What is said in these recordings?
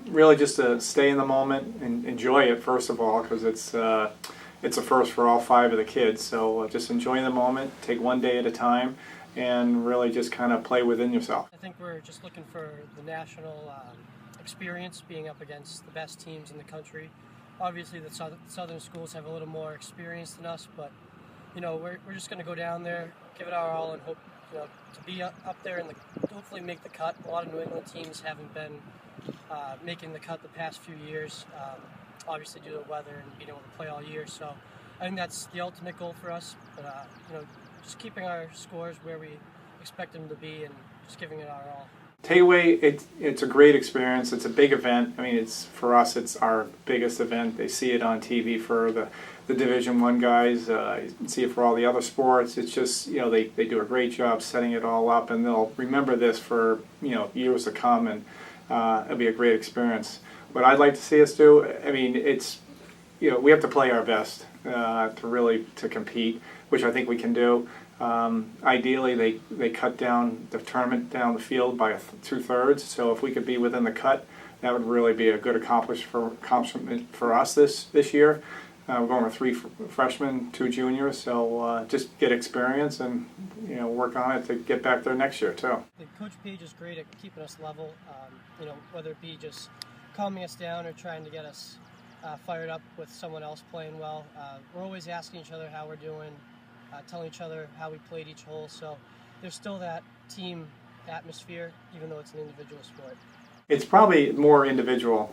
Really just to stay in the moment and enjoy it, first of all, because it's a first for all 5 of the kids. So just enjoy the moment, take one day at a time, and really just kind of play within yourself. I think we're just looking for the national experience, being up against the best teams in the country. Obviously, the southern schools have a little more experience than us, but we're just going to go down there, give it our all, and hope to be up there and hopefully make the cut. A lot of New England teams haven't been making the cut the past few years, obviously due to the weather and being able to play all year. So I think that's the ultimate goal for us. But just keeping our scores where we expect them to be and just giving it our all. Takeaway, it's a great experience. It's a big event. I mean, for us, it's our biggest event. They see it on TV for the Division I guys. You see it for all the other sports. It's just, they do a great job setting it all up, and they'll remember this for, years to come, and it'll be a great experience. What I'd like to see us do, I mean, it's, we have to play our best to compete, which I think we can do. Ideally, they cut down the tournament down the field by 2/3. So if we could be within the cut, that would really be a good accomplishment for us this year. We're going with 3 freshmen, 2 juniors, so just get experience and work on it to get back there next year too. Coach Page is great at keeping us level. Whether it be just calming us down or trying to get us fired up with someone else playing well. We're always asking each other how we're doing. Telling each other how we played each hole, so there's still that team atmosphere, even though it's an individual sport. It's probably more individual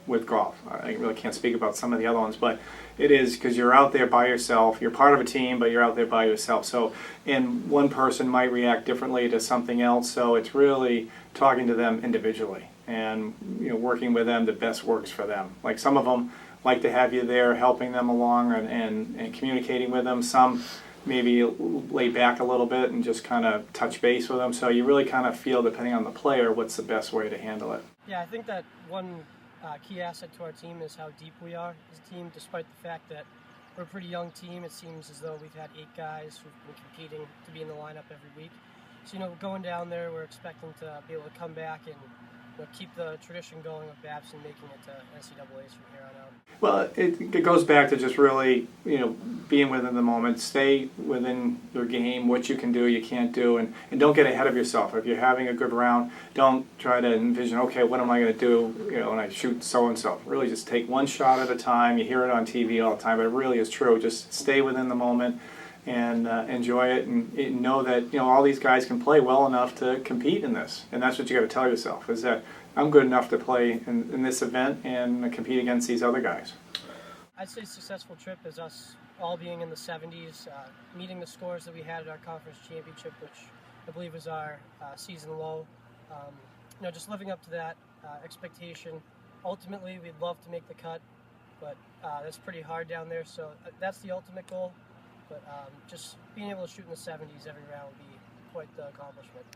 with golf. I really can't speak about some of the other ones, but it is because you're out there by yourself. You're part of a team, but you're out there by yourself. So, and one person might react differently to something else. So it's really talking to them individually and working with them the best works for them. Like some of them like to have you there helping them along and communicating with them. Some maybe lay back a little bit and just kind of touch base with them. So you really kind of feel, depending on the player, what's the best way to handle it. Yeah, I think that one key asset to our team is how deep we are as a team, despite the fact that we're a pretty young team. It seems as though we've had 8 guys who've been competing to be in the lineup every week. So, going down there, we're expecting to be able to come back and keep the tradition going of Babson making it to NCAAs from here on out. Well, it goes back to just really, being within the moment, stay within your game, what you can do, you can't do, and don't get ahead of yourself. If you're having a good round, don't try to envision, okay, what am I going to do, when I shoot so-and-so. Really just take one shot at a time. You hear it on TV all the time, but it really is true. Just stay within the moment and enjoy it, and know that all these guys can play well enough to compete in this, and that's what you got to tell yourself, is that I'm good enough to play in this event and compete against these other guys. I'd say a successful trip is us all being in the 70s, meeting the scores that we had at our conference championship, which I believe was our season low. Just living up to that expectation. Ultimately, we'd love to make the cut, but that's pretty hard down there, so that's the ultimate goal. But just being able to shoot in the 70s every round would be quite the accomplishment.